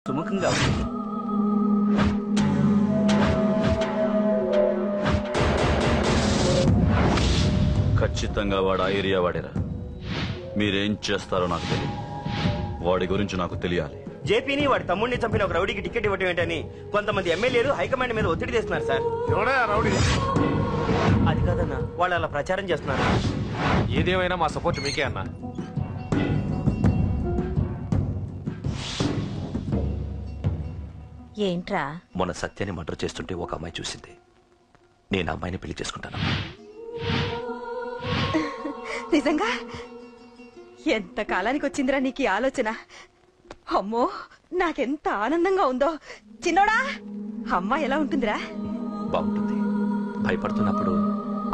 సుముఖంగా ఉంది. ఖచ్చితంగా వాడు ఆ ఏరియా వాడేరా. మీరేం చేస్తారో నాకు తెలియదు, వాడి గురించి నాకు తెలియాలి. జేపీని వాడి తమ్ముడిని చంపిన ఒక రౌడీకి టికెట్ ఇవ్వటం ఏంటని కొంతమంది ఎమ్మెల్యేలు హైకమాండ్ మీద ఒత్తిడి చేస్తున్నారు సార్. రౌడీ అది కాదన్నా, వాళ్ళు అలా ప్రచారం చేస్తున్నారు. ఏదేమైనా మా సపోర్ట్ మీకే అన్నా. ఏంట్రా? మొన్న సత్యాన్ని మర్డర్ చేస్తుంటే ఒక అమ్మాయి చూసింది. నేను అమ్మాయిని పెళ్లి చేసుకుంటాను. నిజంగా? ఎంత కాలానికి వచ్చిందిరా నీకు ఆలోచన? అమ్మో, నాకెంత ఆనందంగా ఉందో. చిన్నోడా, అమ్మ ఎలా ఉంటుందిరా? బాగుంటుంది. భయపడుతున్నప్పుడు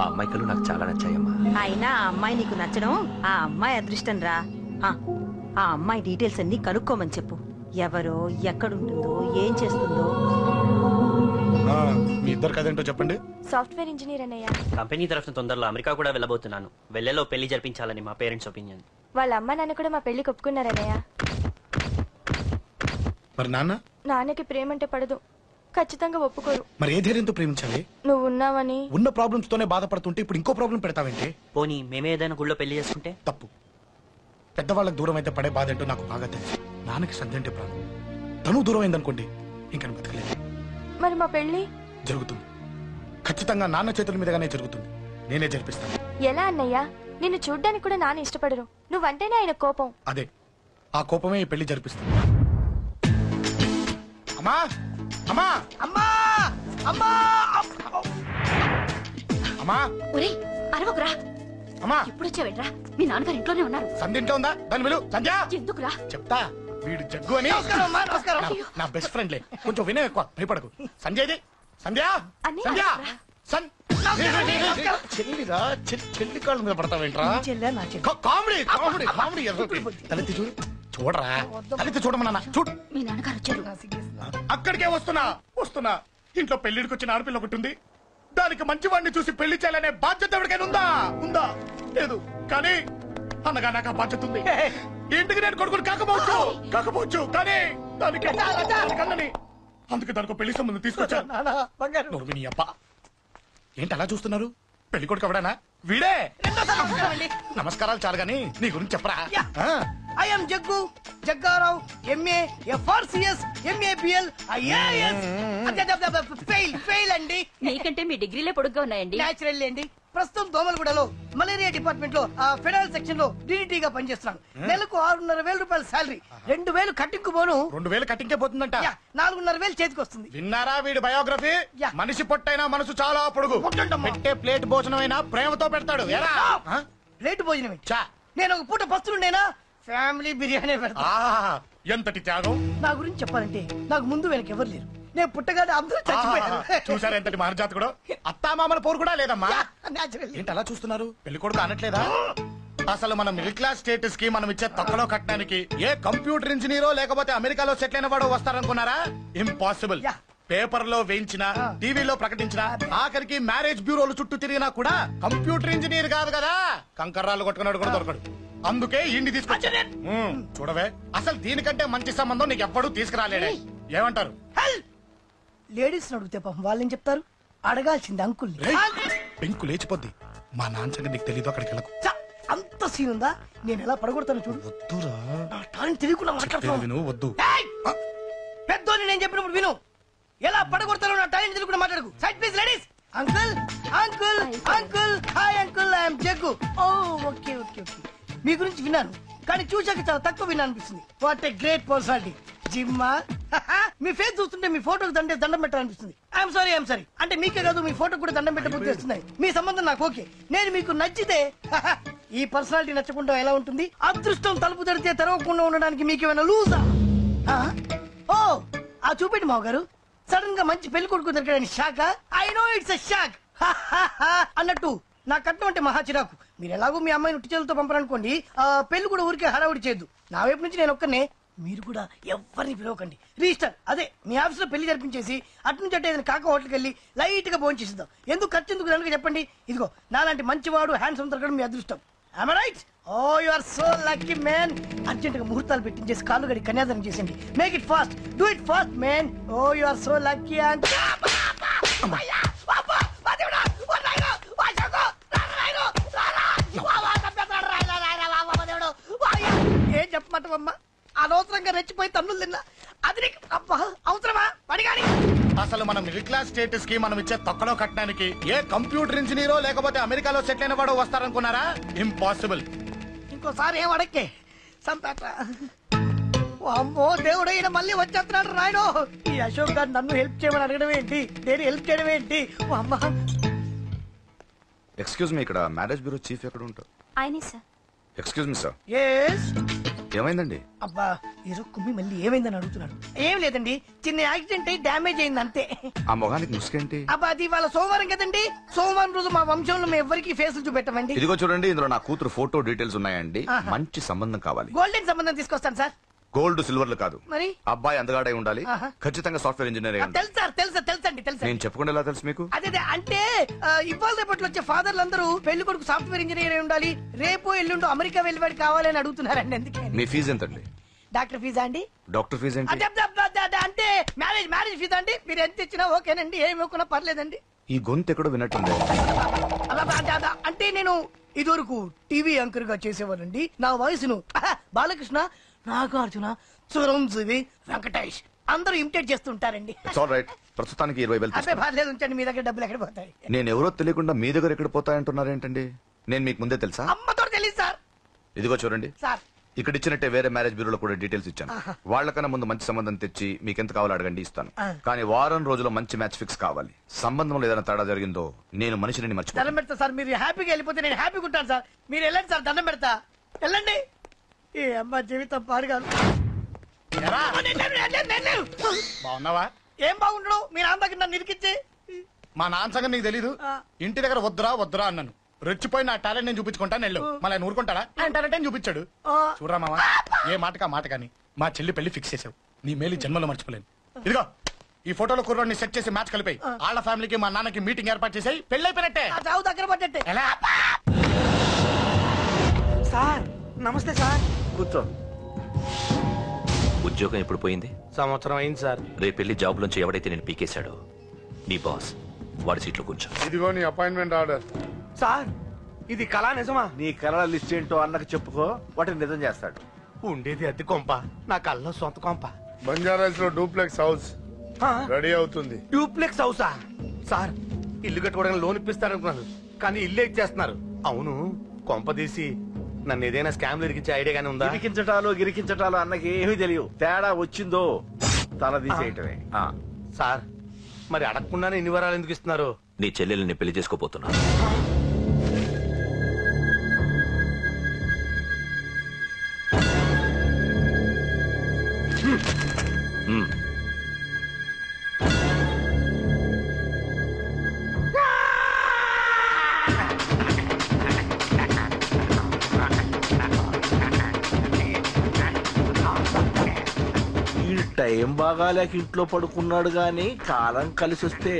ఆ అమ్మాయి కళ్ళు నాకు చాలా నచ్చాయమ్మా. అయినా ఆ అమ్మాయి నీకు నచ్చడం ఆ అమ్మాయి అదృష్టం రా. ఆ అమ్మాయి డీటెయిల్స్ అన్ని కనుక్కోమని చెప్పు. ఎవరో, ఎక్కడుంటుందో, ఏం చేస్తుందో. మీ ఇద్దరు కదేంటో చెప్పండి. సాఫ్ట్వేర్ ఇంజనీర్ అన్నయ్య. కంపెనీ తరఫున తొందరలో అమెరికా కూడా వెళ్ళబోతున్నాను. వెళ్ళేలో పెళ్లి జరిపించాలని మా పేరెంట్స్ ఒపీనియన్. వాళ్ళ అమ్మ నాన్న కూడా మా పెళ్లికి ఒప్పుకున్నారన్నయ్య. మరి నాన్న? నాన్నకి ప్రేమ అంటే పడదు, ఖచ్చితంగా ఒప్పుకోరు. మరి ఏ ధైర్యంతో ప్రేమించాలి? నువ్వు ఉన్నావని. ఉన్న ప్రాబ్లమ్స్ తోనే బాధపడుతుంటే ఇప్పుడు ఇంకో ప్రాబ్లం పెడతావేంటి? పోనీ మేమే ఏదైనా గుళ్ళో పెళ్లి చేసుకుంటే? తప్పు. పెద్దవాళ్ళకి దూరం అయితే పడే బాధ ఏంటో నాకు బాగా తెలుసు. నాన్నకి సంధ్య అంటే ప్రాణం. తను దూరం అయిందనుకోండి ఇంకా బతకలేదు. మరి మా పెళ్లి జరుగుతుంది. ఖచ్చితంగా నాన్న చేతుల మీదగానే జరుగుతుంది. నేనే జరిపిస్తాను. ఎలా అన్నయ్య? నిన్ను చూడ్డానికి కూడా నాన్న ఇష్టపడరు, నువ్వంటేనే ఆయన కోపం. అదే, ఆ కోపమే ఈ పెళ్లి జరిపిస్తుంది. అమ్మా అమ్మా అమ్మా అమ్మా అమ్మా. ఒరేయ్, అరవకురా. అమ్మా, ఇప్పుడు వచ్చావేట్రా? మీ నాన్నగారు ఇంట్లోనే ఉన్నారు. సంధ్య ఇంట్లో ఉందా? దాని విలు. సంధ్య ఎందుకురా? చెప్తా. వీడు జగ్గు అని నా బెస్ట్ ఫ్రెండ్లే. కొంచెం వినే ఎక్కువ, భయపడకు. సంధ్యది. సంధ్య సంధ్య చెల్లిరా. చెల్లి కాళ్ళ మీద పడతావేంట్రా? Comedy comedy comedy. తలెత్తి చూడు. చూడరా, తలెత్తి చూడమన్నా. చూడు, మీ నాన్నగారు వచ్చారు. అక్కడికే వస్తున్నా వస్తున్నా. ఇంట్లో పెళ్లిడికి వచ్చిన ఆడపిల్ల ఒకటి ఉంది. దానికి మంచి వాడిని చూసి పెళ్లి చేయాలనే బాధ్యత ఎవరికైనా ఉందా? ఉందా? లేదు. కానీ అనగా నాకు ఆ బాధ్యత ఉంది. ఇంటికి నేను కొడుకుని కాకపోవచ్చు కానీ దానికి కన్నని. అందుకే దానికి పెళ్లి సంబంధం తీసుకొచ్చాను. ఏంటి అలా చూస్తున్నారు? పెళ్లి కొడుకు ఎవడానా? వీడే. నమస్కారాలు చాలు గాని నీ గురించి చెప్పరా. I'm Jaggu Jaggarao, M A FRCS MABL IAS. Fail అండి. మీకంటే మీ డిగ్రీలే పొడుగ్గా ఉన్నాయండి. న్యాచురల్ అండి. ప్రస్తుతం దోమలగూడలో మలేరియా డిపార్ట్మెంట్ లో ఫెడరల్ సెక్షన్ లో DDT గా పనిచేస్తున్నాను. నెలకు 6,500 రూపాయల శాలరీ, 2,000 కట్టింకు పోను. 2,000 కట్టింకే పోతుందంట. 4,500 చేతికి వస్తుంది. విన్నారా వీడి బయోగ్రఫీ? మనిషి పొట్టైనా మనసు చాలా పొడుగు. పెట్టే ప్లేట్ భోజనమైనా ప్రేమతో పెడతాడు. ప్లేట్ భోజనం నేను ఒక పూట పస్తులుండేనా? ఫ్యామిలీ బిర్యానీ పెడతా. ఎంతటి త్యాగం! నా గురించి చెప్పాలంటే నాకు ముందు వెనక ఎవరు లేరు. నేను పుట్టగానే అందరూ చచ్చిపోయారు. చూసారా ఎంతటి మహర్జాత్ కూడా. అత్తామామల పోరు కూడా లేదమ్మా. ఏంటి అలా చూస్తున్నారు? పెళ్లి కొడుకు అనట్లేదా? అసలు మన మిడిల్ క్లాస్ స్టేటస్ కి మనం ఇచ్చే తక్కువలో కట్టడానికి ఏ కంప్యూటర్ ఇంజనీరో లేకపోతే అమెరికాలో సెటిల్ అయిన వాడు వస్తారనుకున్నారా? ఇంపాసిబుల్. పేపర్ లో వేయించిన, టీవీలో ప్రకటించిన, ఆఖరికి మ్యారేజ్ బ్యూరోలు చుట్టూ తిరిగినా కూడా కంప్యూటర్ ఇంజనీర్ కాదు కదా. కంకర్రాలు కొట్టుకున్నాడు కూడా దొరకడు. అందుకే ఇండి తీసుకొచ్చా. చూడవే, అసలు దీనికంటే మంచి సంబంధం నీకు ఎప్పుడూ తీసుకురాలేడే. ఏమంటారు? లేడీస్ అడిగితే పాపం వాళ్ళేం చెప్తారు? అడగాల్సింది అంకుల్. పెంకు లేచిపోద్ది. మా నాన్న సంగతి నీకు తెలీదు. అక్కడికి వెళ్ళకు. అంత సీన్ ఉందా? నేను ఎలా పడగొడతాను చూడు. వద్దురా, తెలియకుండా మాట్లాడుతున్నాను. వద్దు. పెద్దోని నేను చెప్పినప్పుడు విను. ఎలా పడగొడతానో నా టాలెంట్ తెలియకుండా మాట్లాడకు. Side please ladies. Uncle uncle uncle. Hi uncle, I'm Jaggu. Oh okay okay okay. మీ గురించి విన్నాను కానీ చూశాక చాలా తక్కువ విన్నా అనిపిస్తుంది. What a great personality. జిమ్మా, మీ ఫేస్ చూస్తుంటే మీ ఫోటోకి దండం పెట్టాలనిపిస్తుంది. ఐఎమ్ సారీ అంటే మీకే కాదు, మీ ఫోటో కూడా దండం పెట్టబుద్ధి వస్తున్నాయి. మీ సంబంధం నాకు ఓకే. నేను మీకు నచ్చితే ఈ పర్సనాలిటీ నచ్చకుండా ఎలా ఉంటుంది? అదృష్టం తలుపు తెరితే తెరవకుండా ఉండడానికి మీకేమైనా లూజా? ఓ ఆ చూపెట్టి మావ గారు. సడన్ గా మంచి పెళ్లి కొడుకు దొరికాడని shock. I know it's a shock అన్నట్టు నా కట్నం అంటే మహా చిరాకు. మీరు ఎలాగో మీ అమ్మాయిని ఉట్టి చేతులతో పంపరనుకోండి, పెళ్లి కూడా ఊరికే హడావుడి చేయొద్దు. నా వైపు నుంచి నేను ఒక్కనే. మీరు కూడా ఎవరిని పిలవకండి. రిజిస్టర్ అదే మీ ఆఫీస్ లో పెళ్లి జరిపించేసి అటు నుంచి అంటే ఏదైనా కాక హోటల్కి వెళ్ళి లైట్ గా భోజనం చేసిద్దాం. ఎందుకు ఖర్చు ఎందుకు కనుక చెప్పండి. ఇదిగో నాలాంటి మంచివాడు హ్యాండ్సమ్ దొరకడం మీ అదృష్టం. Am I right? Oh, you are so lucky, man. Urgent గా ముహూర్తాలు పెట్టించేసి కాళ్ళు గడి కన్యాదానం చేసింది. Make it fast, do it fast, man. Oh, you are so lucky. And ఏం చెప్పమంటావమ్మా? అనవసరంగా రెచ్చిపోయి తన్నులు తిన్నా. అది నీకు అబ్బా అవసరమా? పడిగాని అసలు మన మిడిల్ క్లాస్ స్టేటస్ కి మనం ఇచ్చే తొక్కలో కట్టడానికి ఏ కంప్యూటర్ ఇంజనీరో లేకపోతే అమెరికాలో సెటిల్ అయిన వాడు వస్తారనుకున్నారా? ఇంపాసిబుల్. ఇంకోసారి ఏం అడక్కే సంపేట. అమ్మో దేవుడు, ఈయన మళ్ళీ వచ్చేస్తున్నాడు రాయడు. ఈ అశోక్ గారు నన్ను హెల్ప్ చేయమని అడగడం ఏంటి, నేను హెల్ప్ చేయడం ఏంటి? అమ్మా ఎక్స్క్యూజ్ మీ, ఇక్కడ మ్యారేజ్ బ్యూరో చీఫ్ ఎక్కడ ఉంటారు? ఆయనే sir. Excuse me sir, yes. ఏమైందండి? అబ్బా ఈరోజు కుమ్మి మళ్ళీ ఏమైందని అడుగుతున్నాడు. ఏం లేదండి, చిన్న యాక్సిడెంట్ అయి డ్యామేజ్ అయింది అంతే. ఆ మొగానికి ముసుకేంటి? అబ్బా అది వాళ్ళ సోమవారం కదండి. సోమవారం రోజు మా వంశంలో మేము ఎవరికి ఫేసులు చూపెట్టమండి. ఇదిగో చూడండి, ఇందులో నా కూతురు ఫోటో డీటెయిల్స్ ఉన్నాయండి. మంచి సంబంధం కావాలి. గోల్డెన్ సంబంధం తీసుకొస్తాను సార్. గోల్డ్ సిల్వర్లు కాదు, మరి అబ్బాయి అందగాడై ఉండాలి. ఆహా. ఖచ్చితంగా సాఫ్ట్వేర్ ఇంజనీర్. తెలుసు సార్, తెలుసండి తెలుసు. నేను చెప్పకుండా ఎలా తెలుసు మీకు? అదే అంటే ఇవాళ రేపట్లో వచ్చే ఫాదర్లు అందరూ పెళ్లి కొడుకు సాఫ్ట్వేర్ ఇంజనీర్ అయి ఉండాలి, రేపు ఎల్లుండు అమెరికా వెళ్ళివాడు కావాలని అడుగుతున్నారండి. అందుకే మీ ఫీజు ఎంతండి? డాక్టర్ ఫీజా అండి? డాక్టర్ ఫీజు ఏంటి? అంటే మ్యారేజ్ ఫీజా అండి. మీరు ఎంత ఇచ్చినా ఓకేనండి, ఏమి ఇవ్వకున్నా పర్లేదండి. ఈ గొంతు ఎక్కడో విన్నట్టుంది. అంటే నేను ఇదివరకు టీవీ యాంకర్ గా చేసేవాడండి. నా వయసును బాలకృష్ణ, నాగార్జున, చిరంజీవి, వెంకటేష్ అందరూ ఇమిటేట్ చేస్తుంటారండి. It's all right. ప్రస్తుతానికి 20,000 అదే పర్లేదు ఉంచండి, మీ దగ్గర డబ్బులు ఎక్కడ పోతాయి? నేను ఎవరో తెలియకుండా మీ దగ్గర ఎక్కడ పోతాయంటున్నారేంటండి? నేను మీకు ముందే తెలుసా? అమ్మతో తెలియదు సార్. ఇదిగో చూడండి, సార్ ఇక్కడ ఇచ్చినట్టే వేరే మ్యారేజ్ బ్యూరోలో కూడా డీటెయిల్స్ ఇచ్చాను. వాళ్ళకన్నా ముందు మంచి సంబంధం తెచ్చి మీకు ఎంత కావాలో అడగండి, ఇస్తాను. కానీ వారం రోజుల్లో మంచి మ్యాచ్ ఫిక్స్ కావాలి. సంబంధంలో ఏదైనా తేడా జరిగిందో నేను మనిషిని మర్చిపోతాను. దండం పెడతా సార్, మీరు హ్యాపీగా వెళ్ళిపోతే నేను హ్యాపీగా ఉంటాను సార్. మీరు వెళ్ళండి సార్, దండం పెడతా, వెళ్ళండి. ఏ అమ్మ జీవితం పాడుగాను. బాగున్నావా? ఏం బాగుండడు, మీ నాన్న దగ్గర నన్ను ఇరికిచ్చి. మా నాన్న సంగతి నీకు తెలీదు. ఇంటి దగ్గర వద్దురా అన్నాను. రెచ్చిపోయి నా టాలెంట్ నేను చూపించుకుంటాను వెళ్ళు. మళ్ళీ ఆయన ఊరుకుంటాడా? ఆయన టాలెంట్ అని చూపించాడు. చూడరా మావా, ఏ మాటకా మాట కానీ మా చెల్లి పెళ్లి ఫిక్స్ చేసావు. నీ మేలు జన్మలో మర్చిపోలేను. ఇదిగో ఈ ఫోటోలో కుర్రోడిని సెట్ చేసి మ్యాచ్ కలిపాయి. వాళ్ళ ఫ్యామిలీకి మా నాన్నకి మీటింగ్ ఏర్పాటు చేసాయి. పెళ్లి అయిపోయినట్టే. చావు దగ్గర పడ్డట్టే. ఎలా? సార్ నమస్తే సార్. కూర్చో. ఉద్యోగం ఎప్పుడు పోయింది? సంవత్సరం అయింది సార్. రేపెళ్ళి జాబ్ నుంచి ఎవడైతే నేను పీకేశాడో నీ బాస్, వాడి సీట్లో కూర్చో. ఇదిగో నీ అపాయింట్మెంట్ ఆర్డర్. సార్ ఇది కళా నిజమా? నీ కళల లిస్ట్ ఏంటో అన్నకు చెప్పుకో, వాటిని నిజం చేస్తాడు. ఉండేది అద్దె కొంప, నా కళ్ళలో సొంత కొంప. బంజారాస్ లో డూప్లెక్స్ హౌస్ రెడీ అవుతుంది. డూప్లెక్స్ హౌసా? సార్ ఇల్లు కట్టుకోవడానికి లోన్ ఇప్పిస్తారనుకున్నాను, కానీ ఇల్లు ఎక్కేస్తున్నారు. అవును, కొంప తీసి నన్ను ఏదైనా స్కామ్ ఇరికించే ఐడియా గానీ ఉందా? గిరికించటాలు అన్నకి ఏమీ తెలియదు. తేడా వచ్చిందో తల తీసేయటమే. సార్ మరి అడగకుండానే ఇన్ని వరాలు ఎందుకు ఇస్తున్నారు? నీ చెల్లెల్ని పెళ్లి చేసుకోపోతున్నా. ఈ టైం బాగాలేక ఇంట్లో పడుకున్నాడు గాని కాలం కలిసి వస్తే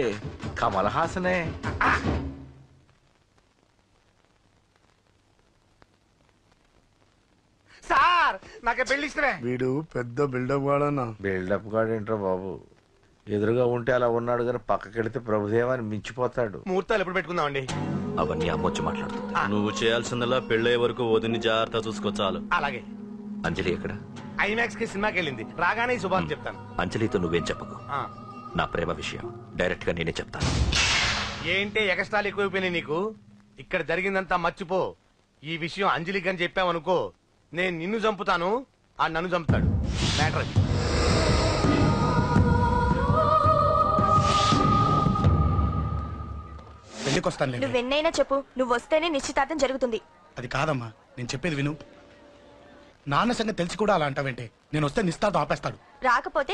కమల్ హాసనే. సార్ నాకే పెళ్లి ఇష్టమే. వీడు పెద్ద బిల్డప్ వాడన్నా. బిల్డప్ గాడేంట్రా బాబు, ఎదురుగా ఉంటే అలా ఉన్నాడు కానీ పక్కకెడితే ప్రభుదేవాన్ని మించిపోతాడు. ముహూర్తాలు ఎప్పుడు పెట్టుకుందామండి? అవన్నీ అమ్మొచ్చి మాట్లాడుతుంది. నువ్వు చేయాల్సిందలా పెళ్ళయ్యే వరకు వదిని జాగ్రత్త చూసుకో చాలు. అలాగే. అంజలి ఎక్కడ? ఐమాక్స్ కి సినిమాకి వెళ్ళింది, రాగానే ఈ శుభాన్ని చెప్తాను. అంజలితో నువ్వేం చెప్పకు. నా ప్రేమ విషయం డైరెక్ట్ గా నేనే చెప్తాను. ఏంటి ఎగస్ట్రాలు ఎక్కువైపోయినాయి నీకు? ఇక్కడ జరిగిందంతా మర్చిపో. ఈ విషయం అంజలికి అని చెప్పావనుకో, నేను నిన్ను చంపుతాను, ఆ నన్ను చంపుతాడు. మ్యాటర్ అది. పెళ్లికొస్తాను. నువ్వెన్నైనా చెప్పు, నువ్వు వస్తేనే నిశ్చితార్థం జరుగుతుంది. అది కాదమ్మా, నేను చెప్పేది విను. నాన్న సంగతి తెలిసి కూడా అలా అంటావేంటే? నేను వస్తే నిస్తాతో ఆపేస్తాడు. రాకపోతే